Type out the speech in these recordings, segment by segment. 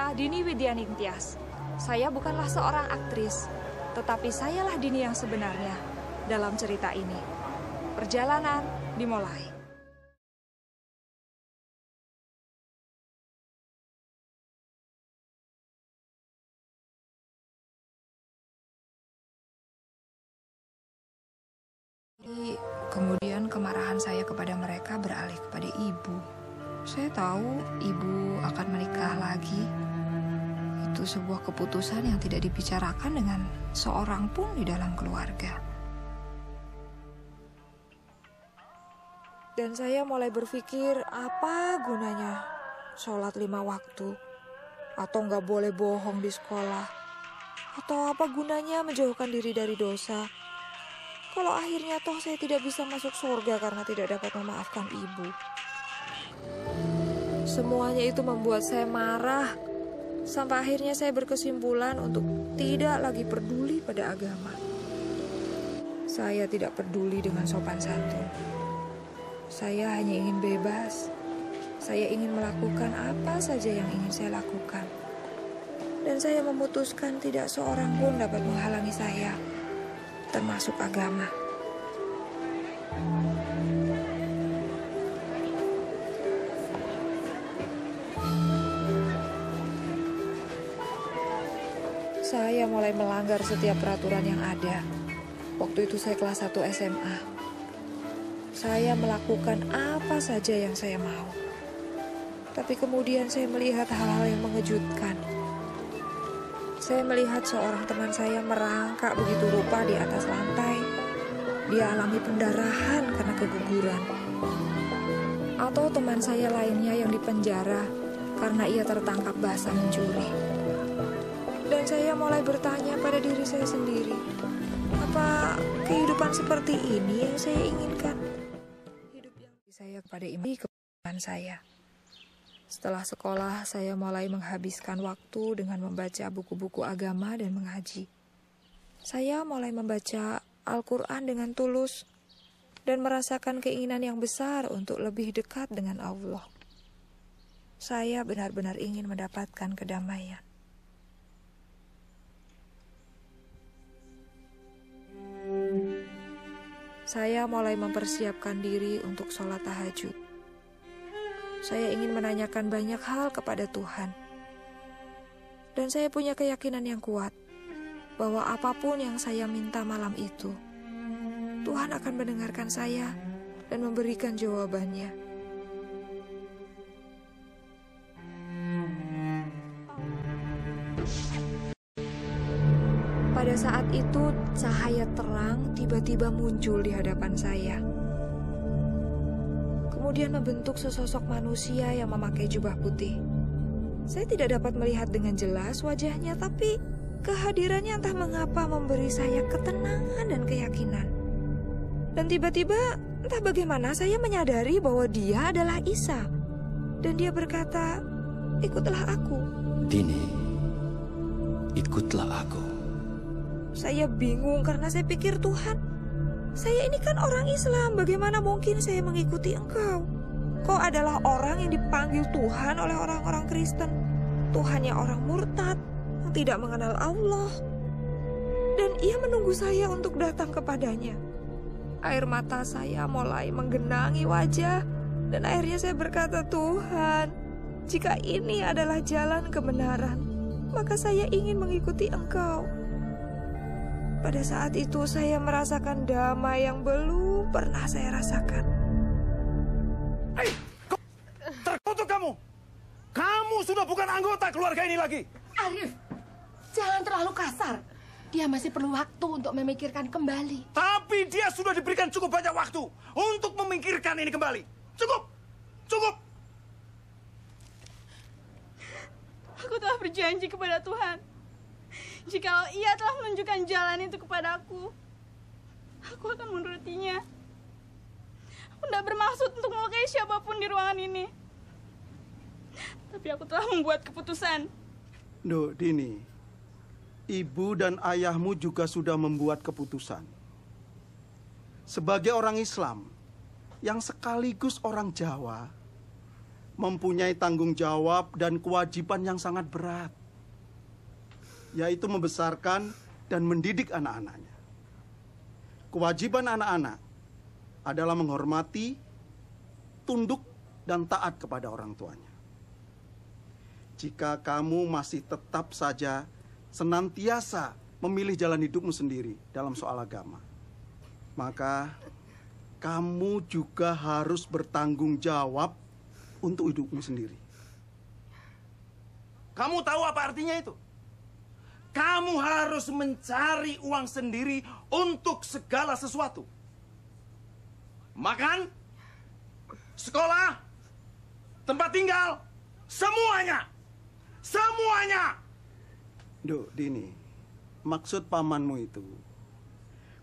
Nama Dini Widianing Tias. Saya bukanlah seorang aktris, tetapi sayalah Dini yang sebenarnya dalam cerita ini. Perjalanan dimulai. Kemudian kemarahan saya kepada mereka beralih kepada ibu. Saya tahu ibu akan menikah lagi. Itu sebuah keputusan yang tidak dibicarakan dengan seorang pun di dalam keluarga. Dan saya mulai berpikir, apa gunanya sholat 5 waktu? Atau nggak boleh bohong di sekolah? Atau apa gunanya menjauhkan diri dari dosa? Kalau akhirnya toh saya tidak bisa masuk surga karena tidak dapat memaafkan ibu. Semuanya itu membuat saya marah. Sampai akhirnya saya berkesimpulan untuk tidak lagi peduli pada agama. Saya tidak peduli dengan sopan santun. Saya hanya ingin bebas. Saya ingin melakukan apa saja yang ingin saya lakukan. Dan saya memutuskan tidak seorang pun dapat menghalangi saya, termasuk agama. Saya mulai melanggar setiap peraturan yang ada. Waktu itu saya kelas 1 SMA. Saya melakukan apa saja yang saya mau. Tapi kemudian saya melihat hal-hal yang mengejutkan. Saya melihat seorang teman saya merangkak begitu rupa di atas lantai. Dia alami pendarahan karena keguguran. Atau teman saya lainnya yang dipenjara karena ia tertangkap basah mencuri. Dan saya mulai bertanya pada diri saya sendiri, apa kehidupan seperti ini yang saya inginkan? Hidup yang saya kepada kehidupan saya. Setelah sekolah, saya mulai menghabiskan waktu dengan membaca buku-buku agama dan mengaji. Saya mulai membaca Al-Quran dengan tulus dan merasakan keinginan yang besar untuk lebih dekat dengan Allah. Saya benar-benar ingin mendapatkan kedamaian. Saya mulai mempersiapkan diri untuk sholat tahajud. Saya ingin menanyakan banyak hal kepada Tuhan. Dan saya punya keyakinan yang kuat bahwa apapun yang saya minta malam itu, Tuhan akan mendengarkan saya dan memberikan jawabannya. Pada saat itu, cahaya terang tiba-tiba muncul di hadapan saya. Kemudian membentuk sesosok manusia yang memakai jubah putih. Saya tidak dapat melihat dengan jelas wajahnya, tapi kehadirannya entah mengapa memberi saya ketenangan dan keyakinan. Dan tiba-tiba, entah bagaimana saya menyadari bahwa dia adalah Isa. Dan dia berkata, "Ikutlah aku." Dini, ikutlah aku. Saya bingung karena saya pikir, Tuhan, saya ini kan orang Islam, bagaimana mungkin saya mengikuti Engkau? Kau adalah orang yang dipanggil Tuhan oleh orang-orang Kristen. Tuhannya orang murtad, yang tidak mengenal Allah. Dan ia menunggu saya untuk datang kepadanya. Air mata saya mulai menggenangi wajah, dan akhirnya saya berkata, Tuhan, jika ini adalah jalan kebenaran, maka saya ingin mengikuti Engkau. Pada saat itu saya merasakan damai yang belum pernah saya rasakan. Hei, terkutuk kamu! Kamu sudah bukan anggota keluarga ini lagi! Arif, jangan terlalu kasar. Dia masih perlu waktu untuk memikirkan kembali. Tapi dia sudah diberikan cukup banyak waktu untuk memikirkan ini kembali. Cukup! Cukup! Aku telah berjanji kepada Tuhan. Jikalau ia telah menunjukkan jalan itu kepadaku, aku akan menurutinya. Aku tidak bermaksud untuk melukai siapapun di ruangan ini. Tapi aku telah membuat keputusan. Duh, Dini, ibu dan ayahmu juga sudah membuat keputusan. Sebagai orang Islam, yang sekaligus orang Jawa, mempunyai tanggung jawab dan kewajiban yang sangat berat, yaitu membesarkan dan mendidik anak-anaknya. Kewajiban anak-anak adalah menghormati, tunduk, dan taat kepada orang tuanya. Jika kamu masih tetap saja senantiasa memilih jalan hidupmu sendiri dalam soal agama, maka kamu juga harus bertanggung jawab untuk hidupmu sendiri. Kamu tahu apa artinya itu? Kamu harus mencari uang sendiri untuk segala sesuatu. Makan, sekolah, tempat tinggal, semuanya. Semuanya. Duk, Dini, maksud pamanmu itu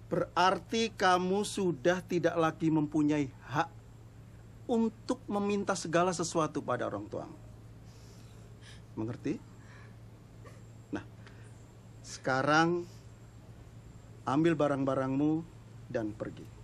berarti kamu sudah tidak lagi mempunyai hak untuk meminta segala sesuatu pada orang tuamu. Mengerti? Nah, sekarang ambil barang-barangmu dan pergi.